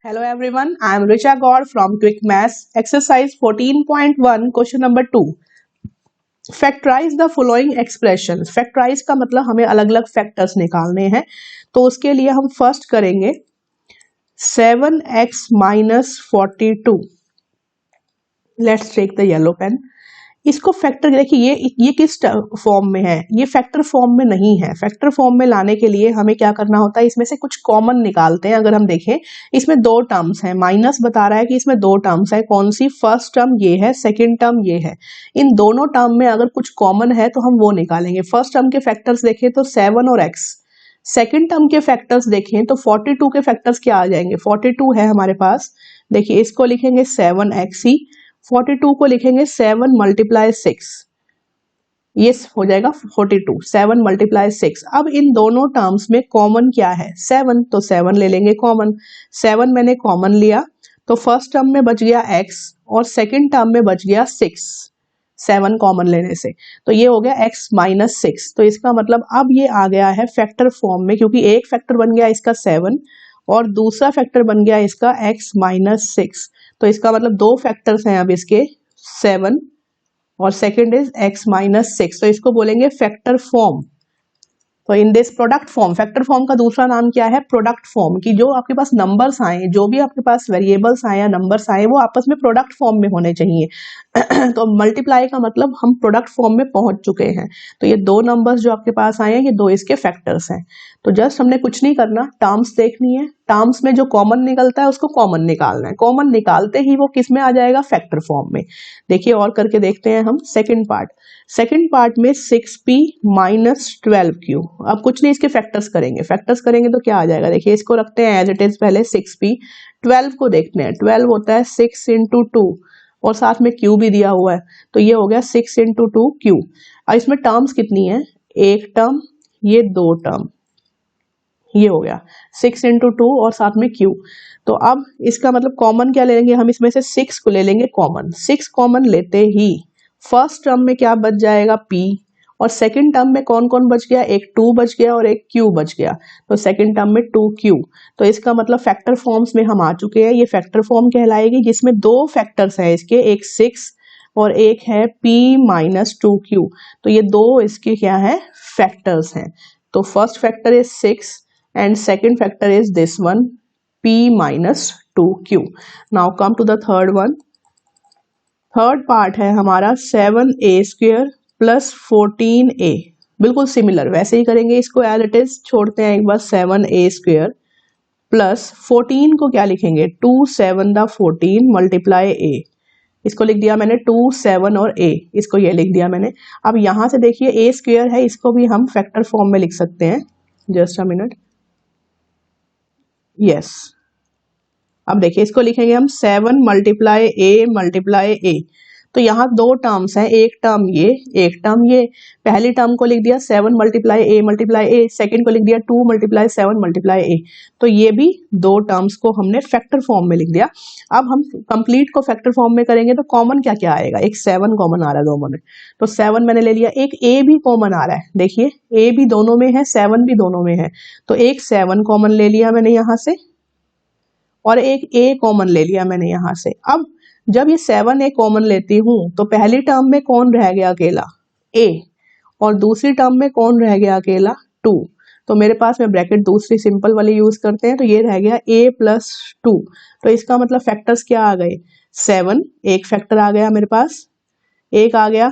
Hello everyone, I am Richa Gaur from Quick Maths, exercise 14.1, question number 2. Factorize the following expressions. Factorize का मतलब हमें अलग अलग factors निकालने हैं, तो उसके लिए हम फर्स्ट करेंगे 7x minus 42. Let's take the yellow pen. इसको फैक्टर देखिए ये किस फॉर्म में है, ये फैक्टर फॉर्म में नहीं है। फैक्टर फॉर्म में लाने के लिए हमें क्या करना होता है, इसमें से कुछ कॉमन निकालते हैं। अगर हम देखें इसमें दो टर्म्स हैं, माइनस बता रहा है कि इसमें दो टर्म्स है। कौन सी? फर्स्ट टर्म ये है, सेकंड टर्म ये है। इन दोनों टर्म में अगर कुछ कॉमन है तो हम वो निकालेंगे। फर्स्ट टर्म के फैक्टर्स देखें तो 7 और x। सेकेंड टर्म के फैक्टर्स देखें तो 42 के फैक्टर्स क्या आ जाएंगे? 42 है हमारे पास, देखिए इसको लिखेंगे 7x ही, 42 को लिखेंगे 7 मल्टीप्लाई 6, ये हो जाएगा 42, 7 मल्टीप्लाई 6। अब इन दोनों टर्म्स में कॉमन क्या है? 7, तो 7 ले लेंगे कॉमन। 7 मैंने कॉमन लिया तो फर्स्ट टर्म में बच गया x और सेकंड टर्म में बच गया 6, 7 कॉमन लेने से, तो ये हो गया x माइनस 6। तो इसका मतलब अब ये आ गया है फैक्टर फॉर्म में, क्योंकि एक फैक्टर बन गया इसका 7 और दूसरा फैक्टर बन गया इसका x माइनस 6। तो इसका मतलब दो फैक्टर्स हैं अब इसके, 7 और सेकंड इज x माइनस 6। तो इसको बोलेंगे फैक्टर फॉर्म। तो in this product form, factor form का दूसरा नाम क्या है? Product form. की जो आपके पास नंबर्स आए, जो भी आपके पास वेरिएबल्स आए या नंबर्स आए, वो आपस में प्रोडक्ट फॉर्म में होने चाहिए। तो मल्टीप्लाई का मतलब हम प्रोडक्ट फॉर्म में पहुंच चुके हैं। तो ये दो नंबर्स जो आपके पास आए हैं, ये दो इसके फैक्टर्स हैं। तो जस्ट हमने कुछ नहीं करना, टर्म्स देखनी है, टर्म्स में जो कॉमन निकलता है उसको कॉमन निकालना है। कॉमन निकालते ही वो किस में आ जाएगा? फैक्टर फॉर्म में। देखिए और करके देखते हैं हम सेकंड पार्ट। सेकंड पार्ट में 6p माइनस 12q। अब कुछ नहीं, इसके फैक्टर्स करेंगे। फैक्टर्स करेंगे तो क्या आ जाएगा? देखिए इसको रखते हैं एज इट इज पहले 6p। 12 को देखते हैं, 12 होता है 6 इंटू 2 और साथ में q भी दिया हुआ है, तो ये हो गया 6 इंटू 2q। अब इसमें टर्म्स कितनी है? एक टर्म, ये दो टर्म, ये हो गया 6 इंटू 2 और साथ में q। तो अब इसका मतलब कॉमन क्या ले लेंगे हम? इसमें से 6 को ले लेंगे कॉमन। 6 कॉमन लेते ही फर्स्ट टर्म में क्या बच जाएगा? p, और सेकंड टर्म में कौन कौन बच गया? एक 2 बच गया और एक q बच गया, तो सेकंड टर्म में 2q। तो इसका मतलब फैक्टर फॉर्म्स में हम आ चुके हैं। ये फैक्टर फॉर्म कहलाएगी जिसमें दो फैक्टर्स हैं इसके, एक 6 और एक है p माइनस 2q। तो ये दो इसके क्या है? फैक्टर्स हैं। तो first factor is 6 and second factor is this one, p minus 2q. Now come to the third one. Third part है हमारा 7a स्क्वेयर प्लस 14a। बिल्कुल सिमिलर वैसे ही करेंगे इसको, एज इट इज छोड़ते हैं एक बार। 7a स्क्वेयर प्लस 14 को क्या लिखेंगे? 2 7 दा 14 मल्टीप्लाई a। इसको लिख दिया मैंने 2 7 और a, इसको ये लिख दिया मैंने। अब यहां से देखिए a स्क्वेयर है, इसको भी हम फैक्टर फॉर्म में लिख सकते हैं। Just a minute, yes. अब देखिए इसको लिखेंगे हम 7 मल्टीप्लाई ए। तो यहाँ दो टर्म्स हैं, एक टर्म ये, एक टर्म ये। पहली टर्म को लिख दिया 7 मल्टीप्लाई ए, सेकंड को लिख दिया 2 मल्टीप्लाई 7 मल्टीप्लाई ए। तो ये भी दो टर्म्स को हमने फैक्टर फॉर्म में लिख दिया। अब हम कंप्लीट को फैक्टर फॉर्म में करेंगे तो कॉमन क्या क्या आएगा? एक 7 कॉमन आ रहा है दोनों में, तो 7 मैंने ले लिया। एक a भी कॉमन आ रहा है, देखिए a भी दोनों में है, 7 भी दोनों में है, तो एक 7 कॉमन ले लिया मैंने यहाँ से और एक a कॉमन ले लिया मैंने यहाँ से। अब जब ये 7a कॉमन लेती हूँ तो पहली टर्म में कौन रह गया अकेला? a, और दूसरी टर्म में कौन रह गया अकेला? 2। तो मेरे पास में ब्रैकेट दूसरी सिंपल वाली यूज करते हैं, तो ये रह गया a प्लस 2। तो इसका मतलब फैक्टर्स क्या आ गए? 7, एक फैक्टर आ गया मेरे पास, एक आ गया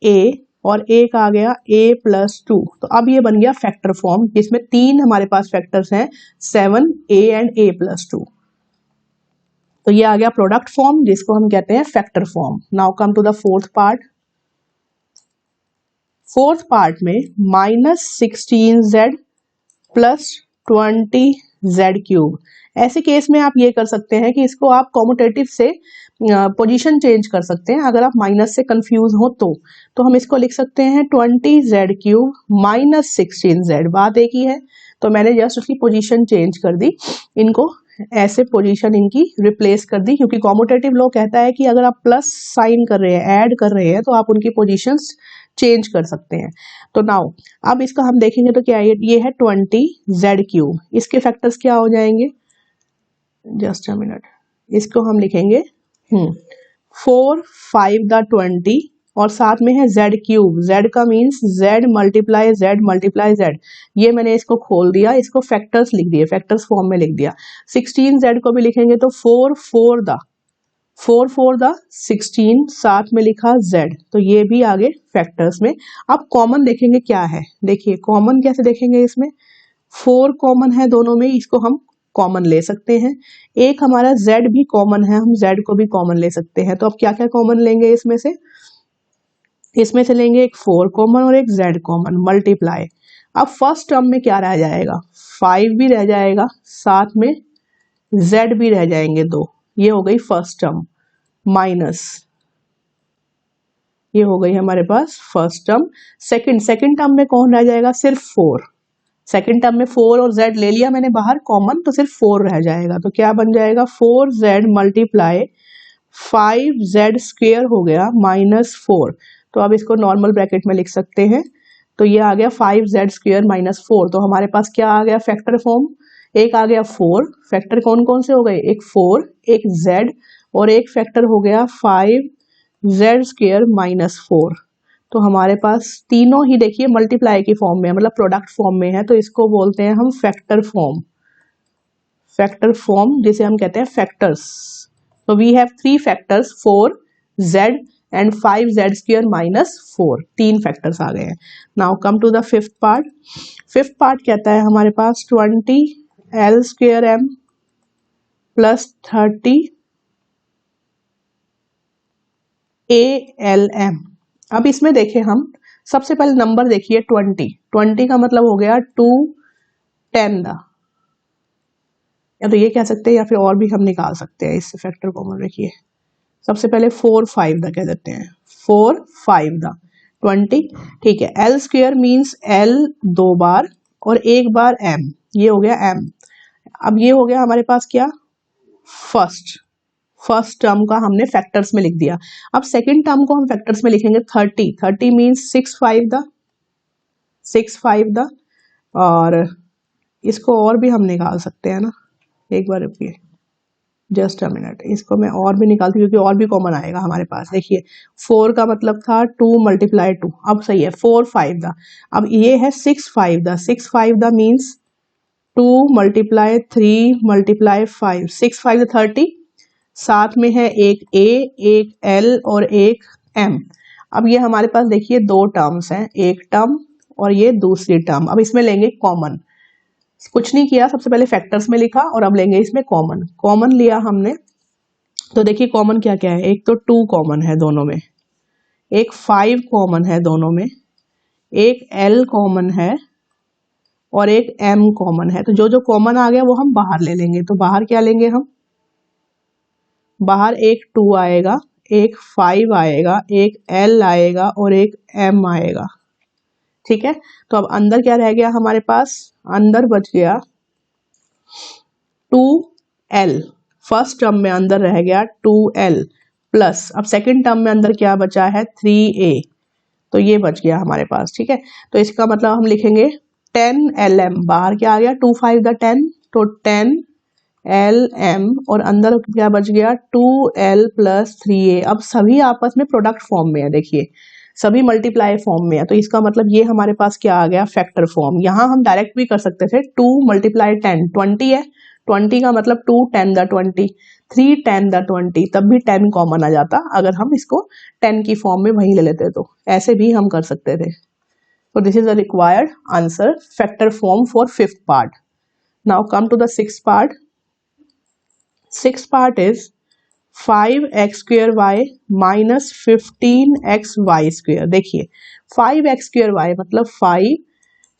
a और एक आ गया a प्लस 2। तो अब ये बन गया फैक्टर फॉर्म जिसमें तीन हमारे पास फैक्टर्स हैं, 7, a एंड a प्लस 2। तो ये आ गया प्रोडक्ट फॉर्म जिसको हम कहते हैं factor form. Now come to the fourth part. Fourth part में minus 16z plus 20z cube. ऐसे केस में आप ये कर सकते हैं कि इसको आप कॉम्यूटेटिव से पोजीशन चेंज कर सकते हैं। अगर आप माइनस से कंफ्यूज हो तो हम इसको लिख सकते हैं 20z क्यूब माइनस 16z। बात एक ही है, तो मैंने जस्ट उसकी पोजीशन चेंज कर दी। इनको ऐसे पोजीशन इनकी रिप्लेस कर दी, क्योंकि कॉम्यूटेटिव लॉ कहता है कि अगर आप प्लस साइन कर रहे हैं, ऐड कर रहे हैं, तो आप उनकी पोजीशंस चेंज कर सकते हैं। तो नाउ अब इसका हम देखेंगे तो क्या है, ये है 20z³। इसके फैक्टर्स क्या हो जाएंगे, जस्ट अ मिनट, इसको हम लिखेंगे 4 5 द 20 और साथ में है z³। z का मीन्स z मल्टीप्लाई z, ये मैंने इसको खोल दिया, इसको फैक्टर्स लिख दिए, फैक्टर्स फॉर्म में लिख दिया। 16z को भी लिखेंगे तो 4 4 द 16, साथ में लिखा z, तो ये भी आगे फैक्टर्स में। अब कॉमन देखेंगे क्या है, देखिए कॉमन कैसे देखेंगे, इसमें 4 कॉमन है दोनों में, इसको हम कॉमन ले सकते हैं। एक हमारा z भी कॉमन है, हम z को भी कॉमन ले सकते हैं। तो अब क्या क्या कॉमन लेंगे इसमें से, लेंगे एक 4 कॉमन और एक z कॉमन, मल्टीप्लाई। अब फर्स्ट टर्म में क्या रह जाएगा, 5 भी रह जाएगा, साथ में z भी रह जाएंगे 2, ये हो गई फर्स्ट टर्म, माइनस ये हो गई हमारे पास फर्स्ट टर्म। सेकंड टर्म में कौन रह जाएगा, सिर्फ 4। सेकंड टर्म में 4 और z ले लिया मैंने बाहर कॉमन, तो सिर्फ 4 रह जाएगा। तो क्या बन जाएगा, 4z मल्टीप्लाई 5z² हो गया -4। तो अब इसको नॉर्मल ब्रैकेट में लिख सकते हैं, तो ये आ गया 5z² -4। तो हमारे पास क्या आ गया, फैक्टर फॉर्म। एक आ गया 4, फैक्टर कौन कौन से हो गए, एक 4, एक z और एक फैक्टर हो गया 5z² -4। तो हमारे पास तीनों ही देखिए मल्टीप्लाई की फॉर्म में है, मतलब प्रोडक्ट फॉर्म में है, तो इसको बोलते हैं हम फैक्टर फॉर्म। फैक्टर फॉर्म जिसे हम कहते हैं फैक्टर्स। तो we have 3 factors, 4z and 5z² -4, 3 factors आ गए हैं। Now come to the fifth part. Fifth part कहता है हमारे पास 20l² प्लस 30alm। अब इसमें देखें हम, सबसे पहले नंबर देखिए 20 का मतलब हो गया 2 10 द, या तो ये कह सकते हैं या फिर और भी हम निकाल सकते हैं इससे फैक्टर कॉमन। देखिए सबसे पहले 4 5 द कह देते हैं, 4 5 द 20, ठीक है। l² मीन्स l 2 बार और 1 बार m, ये हो गया m। अब ये हो गया हमारे पास क्या, फर्स्ट टर्म का हमने फैक्टर्स में लिख दिया। अब सेकंड टर्म को हम फैक्टर्स में लिखेंगे 30 मीन्स 6 5 द, और इसको और भी हम निकाल सकते हैं ना, एक बार रुकिए जस्ट अ मिनट, इसको मैं और भी निकालती हूँ क्योंकि और भी कॉमन आएगा हमारे पास। देखिए 4 का मतलब था 2 × 2, अब सही है 4 5 द। अब ये है 6 5 द, 6 5 द मीन्स 2 × 3 × 5, 6 5 30, साथ में है एक a, एक l और एक m। अब ये हमारे पास देखिए 2 टर्म्स हैं, एक टर्म और ये दूसरी टर्म। अब इसमें लेंगे कॉमन, कुछ नहीं किया, सबसे पहले फैक्टर्स में लिखा और अब लेंगे इसमें कॉमन लिया हमने। तो देखिए कॉमन क्या क्या है, एक तो 2 कॉमन है दोनों में, एक 5 कॉमन है दोनों में, एक l कॉमन है और एक m कॉमन है। तो जो जो कॉमन आ गया वो हम बाहर ले लेंगे। तो बाहर क्या लेंगे हम, बाहर एक 2 आएगा, एक 5 आएगा, एक l आएगा और एक m आएगा, ठीक है। तो अब अंदर क्या रह गया हमारे पास, अंदर बच गया 2l, फर्स्ट टर्म में अंदर रह गया 2l प्लस, अब सेकंड टर्म में अंदर क्या बचा है 3a, तो ये बच गया हमारे पास, ठीक है। तो इसका मतलब हम लिखेंगे 10lm, बाहर क्या आ गया 2 5 द 10, तो 10lm और अंदर क्या बच गया 2l प्लस 3a। अब सभी आपस में प्रोडक्ट फॉर्म में है, देखिए सभी मल्टीप्लाई फॉर्म में है, तो इसका मतलब ये हमारे पास क्या आ गया, फैक्टर फॉर्म। यहाँ हम डायरेक्ट भी कर सकते थे, 2 × 10 20 है, 20 का मतलब 2 10 द 20, 3 10 द 20, तब भी 10 कॉमन आ जाता अगर हम इसको 10 की फॉर्म में वही ले लेते, तो ऐसे भी हम कर सकते थे। तो this is the required answer, factor form for fifth part. Now come to the sixth part. Sixth part is 5x² minus 15xy²। देखिए 5x² मतलब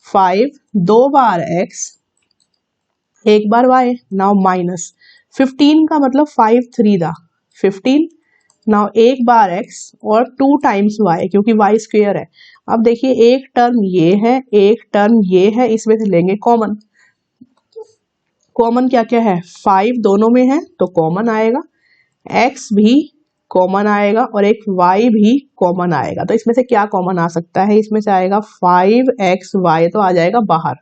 5 2 बार x, एक बार y, नाउ माइनस 15 का मतलब 5 3 दा 15, नाउ एक बार x और 2 टाइम्स y, क्योंकि y² है। अब देखिए एक टर्म ये है, एक टर्म ये है, इसमें से लेंगे कॉमन, कॉमन क्या क्या है, 5 दोनों में है तो कॉमन आएगा, x भी कॉमन आएगा और एक y भी कॉमन आएगा। तो इसमें से क्या कॉमन आ सकता है, इसमें से आएगा 5xy तो आ जाएगा बाहर।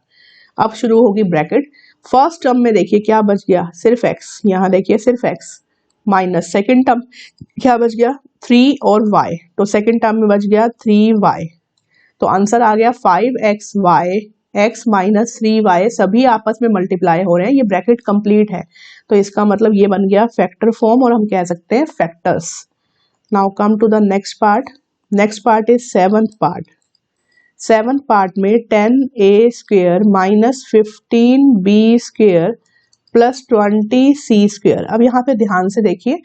अब शुरू होगी ब्रैकेट। फर्स्ट टर्म में देखिए क्या बच गया, सिर्फ x, यहाँ देखिए सिर्फ x, माइनस सेकेंड टर्म क्या बच गया 3 और y, तो सेकेंड टर्म में बच गया 3y। तो आंसर आ गया 5xy, x माइनस 3y सभी आपस में मल्टीप्लाई हो रहे हैं, ये ब्रैकेट कंप्लीट है। तो इसका मतलब ये बन गया फैक्टर फॉर्म और हम कह सकते हैं factors. Now come to the next part. Next part is seventh part. Seventh part में 10a square minus 15b square plus 20c square. अब यहाँ पे ध्यान से देखिए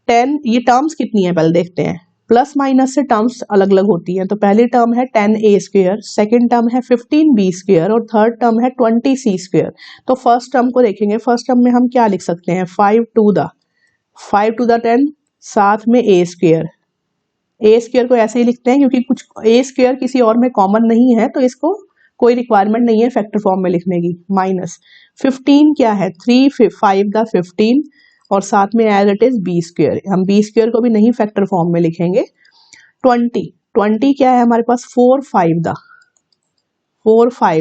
10, ये टर्म्स कितनी है पहले देखते हैं। प्लस माइनस से टर्म्स अलग अलग होती हैं। तो पहली टर्म है 10a स्क्वेयर, सेकेंड टर्म है 15b स्क्वेयर और थर्ड टर्म है 20c स्क्वेयर। तो फर्स्ट टर्म को देखेंगे, फर्स्ट टर्म में हम क्या लिख सकते हैं, 5 टू द 10 साथ में a स्क्वेयर। ए स्क्वेयर को ऐसे ही लिखते हैं क्योंकि कुछ ए स्क्वेयर किसी और में कॉमन नहीं है, तो इसको कोई रिक्वायरमेंट नहीं है फैक्टर फॉर्म में लिखने की। माइनस 15 क्या है, 3 5 का 15 और साथ में as it is b square, हम बी स्क्वेयर को भी नहीं फैक्टर फॉर्म में लिखेंगे। 20 क्या है हमारे पास, 4 5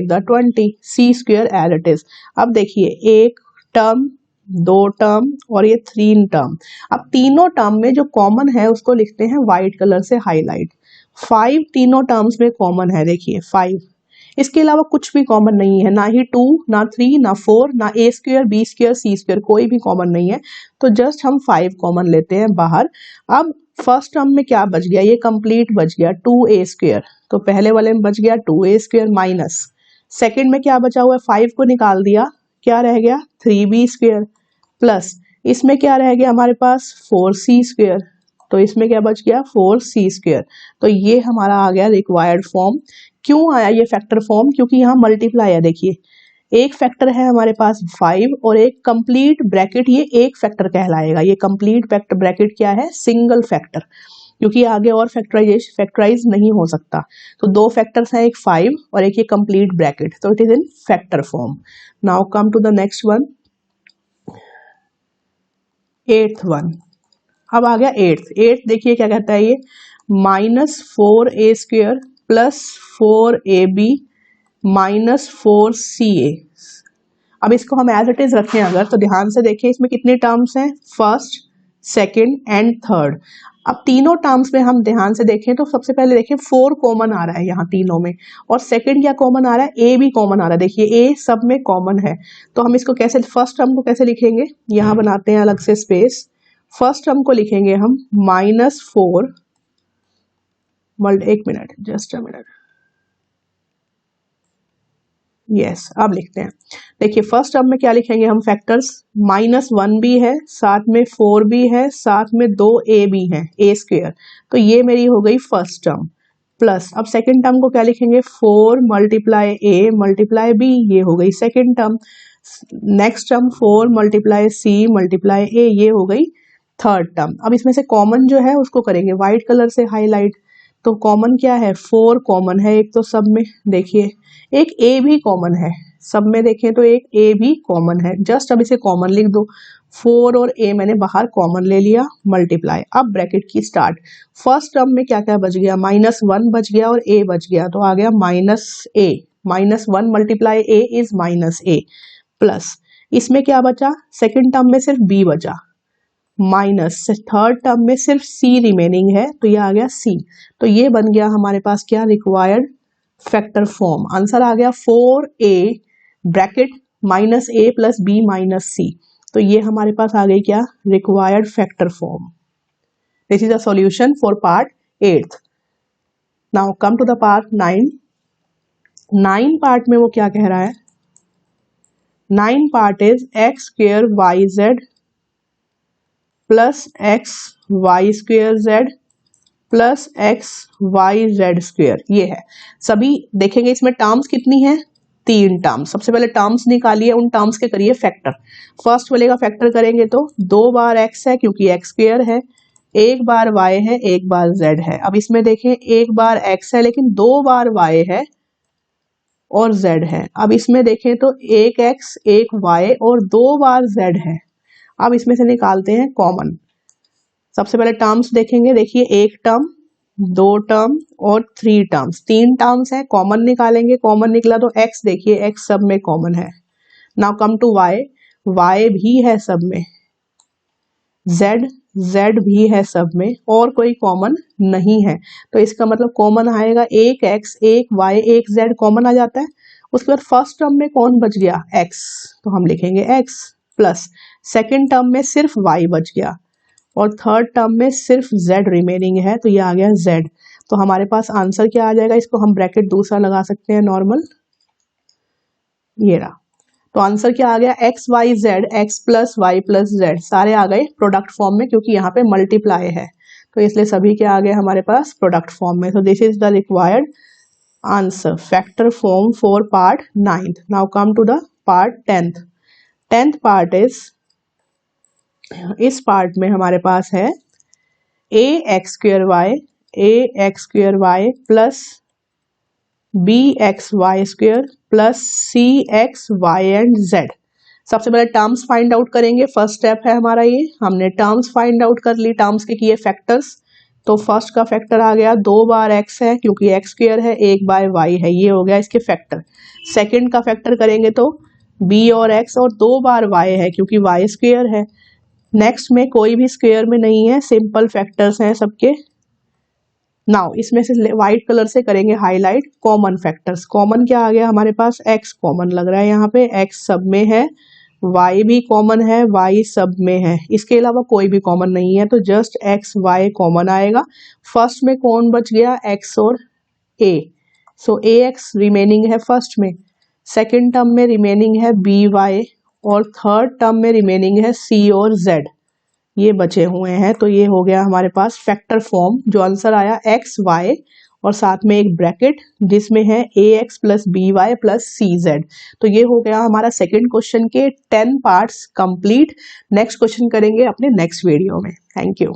the 20 c square as it is. अब देखिए एक टर्म, दो टर्म और ये 3 टर्म। अब तीनों टर्म में जो कॉमन है उसको लिखते हैं व्हाइट कलर से हाईलाइट। 5 तीनों टर्म्स में कॉमन है, देखिए 5, इसके अलावा कुछ भी कॉमन नहीं है, ना ही 2 ना 3 ना 4 ना a square b square c square, कोई भी कॉमन नहीं है। तो जस्ट हम 5 कॉमन लेते हैं बाहर। अब फर्स्ट टर्म में क्या बच गया, ये कंप्लीट बच गया 2a स्क्वेयर, तो पहले वाले में बच गया 2a स्क्वेयर माइनस सेकेंड में क्या बचा हुआ है, 5 को निकाल दिया, क्या रह गया 3b स्क्वेयर प्लस इसमें क्या रह गया हमारे पास 4c स्क्वेयर, तो इसमें क्या बच गया 4c स्क्वेयर। तो ये हमारा आ गया रिक्वायर्ड फॉर्म। क्यों आया ये फैक्टर फॉर्म, क्योंकि यहाँ मल्टीप्लाई है। देखिए एक फैक्टर है हमारे पास 5 और एक कंप्लीट ब्रैकेट, ये एक फैक्टर कहलाएगा। ये कंप्लीट फैक्टर ब्रैकेट क्या है, सिंगल फैक्टर, क्योंकि आगे और फैक्टराइज नहीं हो सकता। तो दो फैक्टर्स हैं, एक 5 और एक ये कंप्लीट ब्रैकेट, तो it is in factor form. Now come to the next one, 8th one. अब आ गया 8th देखिए क्या कहता है ये, minus 4a square plus 4ab minus 4ca। अब इसको हम एज इट इज रखें अगर, तो ध्यान से देखिए इसमें कितने टर्म्स हैं, फर्स्ट सेकेंड एंड थर्ड। अब तीनों टर्म्स में हम ध्यान से देखें तो सबसे पहले देखिए 4 कॉमन आ रहा है यहाँ तीनों में, और सेकेंड क्या कॉमन आ रहा है, a भी कॉमन आ रहा है। देखिए a सब में कॉमन है, तो हम इसको कैसे, फर्स्ट टर्म को कैसे लिखेंगे, यहाँ बनाते हैं अलग से स्पेस। फर्स्ट टर्म को लिखेंगे हम -4, एक minute, just a minute, yes अब लिखते हैं। देखिए फर्स्ट टर्म में क्या लिखेंगे हम, फैक्टर्स -1 भी है, साथ में 4 भी है, साथ में 2a भी है, a स्क्वेयर, तो ये मेरी हो गई फर्स्ट टर्म। प्लस अब सेकेंड टर्म को क्या लिखेंगे, 4 मल्टीप्लाई a मल्टीप्लाई b, ये हो गई second term. Next term 4 multiply c multiply a, ये हो गई थर्ड टर्म। अब इसमें से कॉमन जो है उसको करेंगे व्हाइट कलर से हाईलाइट। तो कॉमन क्या है, 4 कॉमन है एक, तो सब में देखिए एक a भी कॉमन है, सब में देखें तो एक a भी कॉमन है। जस्ट अब इसे कॉमन लिख दो, 4 और a मैंने बाहर कॉमन ले लिया, मल्टीप्लाई। अब ब्रैकेट की स्टार्ट। फर्स्ट टर्म में क्या क्या बच गया, -1 बच गया और a बच गया, तो आ गया -a, -1 multiply a is -a plus इसमें क्या बचा, सेकेंड टर्म में सिर्फ b बचा, माइनस थर्ड टर्म में सिर्फ c रिमेनिंग है, तो ये आ गया c। तो ये बन गया हमारे पास क्या, रिक्वायर्ड फैक्टर फॉर्म। आंसर आ गया 4a bracket -a plus b minus c। तो ये हमारे पास आ गई क्या, required factor form. This is a solution for part 8th। Now come to the part 9। 9 part में वो क्या कह रहा है, 9 part is x square yz plus x y square z plus x y z square, ये है। सभी देखेंगे इसमें टर्म्स कितनी है, 3 टर्म्स। सबसे पहले टर्म्स निकालिए, उन टर्म्स के करिए फैक्टर। फर्स्ट वाले का फैक्टर करेंगे तो 2 बार x है क्योंकि x स्क्वेयर है, 1 बार y है, 1 बार z है। अब इसमें देखें 1 बार x है लेकिन 2 बार y है और z है। अब इसमें देखें तो एक x एक y और 2 बार z है। अब इसमें से निकालते हैं कॉमन। सबसे पहले टर्म्स देखेंगे, देखिए एक टर्म, 2 टर्म और 3 टर्म्स, 3 टर्म्स है, कॉमन निकालेंगे। कॉमन निकला तो x, देखिए x सब में कॉमन है। Now come to y, y भी है सब में, z भी है सब में और कोई कॉमन नहीं है। तो इसका मतलब कॉमन आएगा एक x एक y एक z कॉमन आ जाता है। उसके बाद फर्स्ट टर्म में कौन बच गया, x, तो हम लिखेंगे x प्लस सेकेंड टर्म में सिर्फ y बच गया और थर्ड टर्म में सिर्फ z रिमेनिंग है, तो ये आ गया z। तो हमारे पास आंसर क्या आ जाएगा, इसको हम ब्रैकेट दूसरा लगा सकते हैं नॉर्मल, ये रहा। तो आंसर क्या आ गया, x y z, x plus y plus z सारे आ गए प्रोडक्ट फॉर्म में, क्योंकि यहाँ पे मल्टीप्लाई है तो इसलिए सभी क्या आ गए हमारे पास प्रोडक्ट फॉर्म में। तो this is the required answer, factor form for part 9th। Now come to the part 10th। 10th part is, इस पार्ट में हमारे पास है a x square y plus b x y square plus c x y and z. सबसे पहले terms find out करेंगे, first step है हमारा ये। हमने टर्म्स फाइंड आउट कर ली, टर्म्स के किए फैक्टर्स। तो फर्स्ट का फैक्टर आ गया 2 बार एक्स है क्योंकि एक्स स्क्वेयर है, 1 बाय वाई है, ये हो गया इसके फैक्टर। सेकंड का फैक्टर करेंगे तो बी और एक्स और 2 बार वाई है क्योंकि वाई स्क्वेयर है। नेक्स्ट में कोई भी स्क्वेयर में नहीं है, सिंपल फैक्टर्स हैं सबके। नाउ इसमें से व्हाइट कलर से करेंगे हाईलाइट कॉमन फैक्टर्स। कॉमन क्या आ गया हमारे पास, x कॉमन लग रहा है यहाँ पे, x सब में है, y भी कॉमन है, y सब में है, इसके अलावा कोई भी कॉमन नहीं है, तो जस्ट x y कॉमन आएगा। फर्स्ट में कौन बच गया, x और a, सो ax रिमेनिंग है फर्स्ट में, सेकेंड टर्म में रिमेनिंग है by और थर्ड टर्म में रिमेनिंग है c और z, ये बचे हुए हैं। तो ये हो गया हमारे पास फैक्टर फॉर्म, जो आंसर आया एक्स वाई और साथ में एक ब्रैकेट जिसमें है a x plus b y plus c z. तो ये हो गया हमारा सेकंड क्वेश्चन के 10 पार्ट्स कंप्लीट। नेक्स्ट क्वेश्चन करेंगे अपने नेक्स्ट वीडियो में। Thank you.